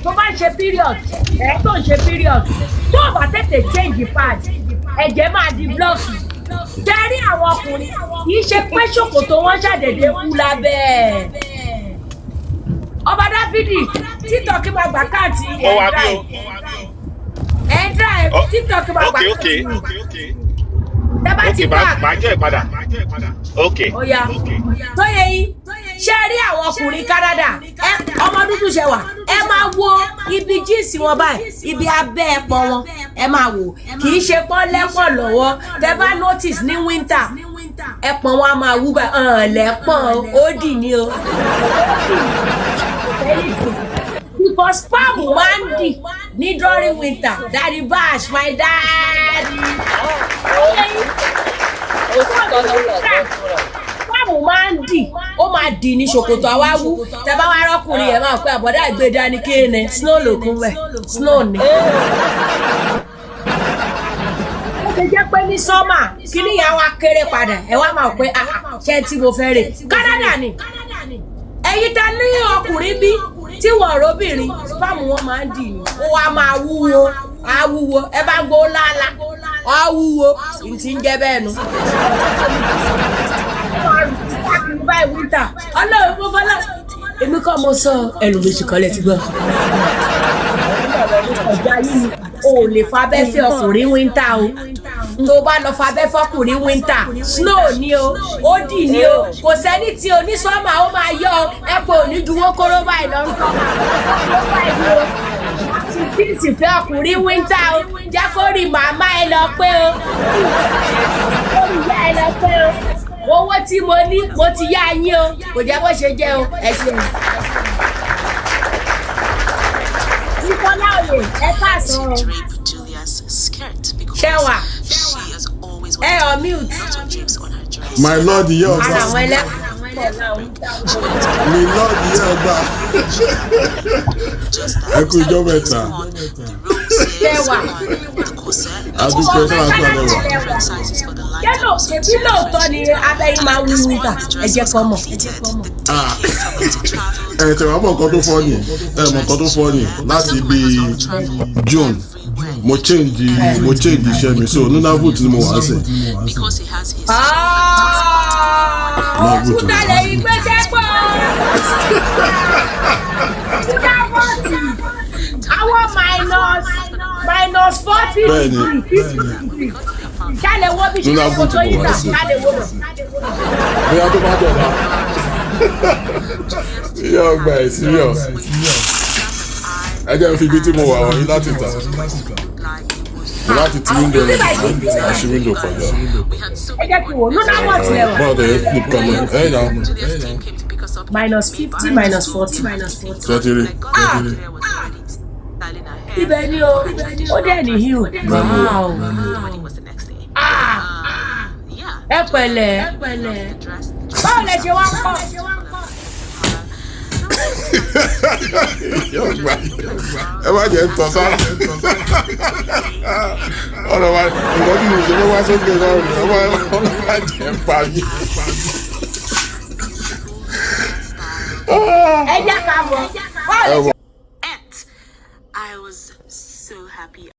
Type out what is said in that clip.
tó bá ṣe period tó ń ṣe period tó bá tètè change pad ẹ̀jẹ̀ máa di blọọkì tẹ́rí àwọn ọkùnrin kì í ṣe pé ṣòkòtò wọn ṣàdédé kú lábẹ́ ọba dáfídì títọ́kì máa gbà káàtì ẹ̀ńdà títọ́kì máa gbà káàtì tẹ́bá ti bá máa jẹ́ ìpadà oya tó yẹ yín ṣe rí àwọn ọkùnrin Canada ọmọ dúdú ṣe wà ẹ máa wo ibi jíìsì wọn báyìí ibi abẹ́ ẹpọ wọn ẹ máa wò kì í ṣe pọ́n lẹ́pọ̀ lọ́wọ́ tẹ́ bá notice ní winter ẹpọ̀n wọn a máa wú bá lẹ́pọ̀n ó dì ní o because palm máa ń dì ní during winter daddy bash my daddy palm máa ń dì ó máa dì ní ṣòkòtò àwáwú tẹ́ bá wá rọ́kùnrin ẹ̀ máa pé àbọ̀dá ìgbéda ní kéène snow ló kún bẹ́ẹ̀ snow ni. ó ti jẹ́ pé ní sọ́mà kí ni ìyá wa kéré padà ẹ̀ wá máa pé ṣé tí mo fẹ́ rè Canada ni ẹ̀yin ta ní ọkùnrin bí tí wọ́n róbìnrin spam wọn máa ń dì ní ó wá máa wúwo ẹ bá gbó lálá á wúwo n ti ń jẹ́ bẹ́ẹ̀ nu. Ọlọ́run mo fọlá èmi kọ́ mo sọ ẹnu mi sì kọ́lẹ̀ ti gbọ́. ọjà yìí o ò lè fa abẹ́ fẹ́ ọkùnrin wíńtà o tó bá lọ fa abẹ́ fọkùnrin wíńtà snow ni o ó dì ní o kò sẹ́ni tí onísọ́mà ó máa yọ ẹ̀pọ̀ onídùúwó kóró báyìí lọ́rùn kan tí sì fẹ́ ọkùnrin wíńtà o jẹ́ kó rí màmá ẹ lọ pé o kó rí ìyá ẹ lọ pé o owó tí mo ní mo ti yá yín o kò jẹ́ bó ṣe jẹ́ o ẹ ṣeun. Ìfọlá òye ẹ káàsán o. Ṣẹ́wà ẹ ọ̀ mute. My lord yẹ ọgbà. Ara àwọn ẹlẹ́kọ̀ọ́. My lord yẹ ọgbà. Ẹ kú ìjọ mẹ́ta. Ṣẹ́wà. Adúpẹ́ sára tó àlẹ́ wà. Yẹ́nà èbí lóòótọ́ ni abẹ́yìn máa ń wú níta ẹ̀jẹ̀ kan mọ̀. Tẹ̀wá mọ̀ nǹkan tó fọ́ ni mọ̀ nǹkan tó fọ́ ni láti ibi June mo change iṣẹ́ mi so Nunavut ni mo wà sẹ̀. Òkúta lè yí gbèsè pọ̀. Nunavut àwọn -40 degree 50 ṣáàlẹ̀ wo bí ṣe kò tó yí sà ṣáàlẹ̀ wo bọ̀. Bóyá tó bá dọ̀la. Yóò gba ẹ̀ serious. Ẹ jẹ́ fi ibi tí mo wà wọ̀nyí láti tà. Láti ti window rẹ̀ àṣì window kọjá. Ẹ jẹ́ kí wò Nunavut lẹ́wọ̀. Bọ́ọ̀dù yẹn flip kọ́lọ̀ ẹ̀ yà. -50 -40. Tẹ́tìrì. Ibẹ̀ ni o, ó dẹ̀ ní hill. Ẹ pẹ̀lẹ́. Báwo lẹ ṣe wá kọ́? Ẹ má jẹ́ tọ́ sára. Ọ̀rọ̀ wa nǹkan tí mo ṣe ló wá sókè náà rẹ̀ ọmọ má jẹ́ pa mí. Ẹ jẹ́ ká bọ̀. I was so happy.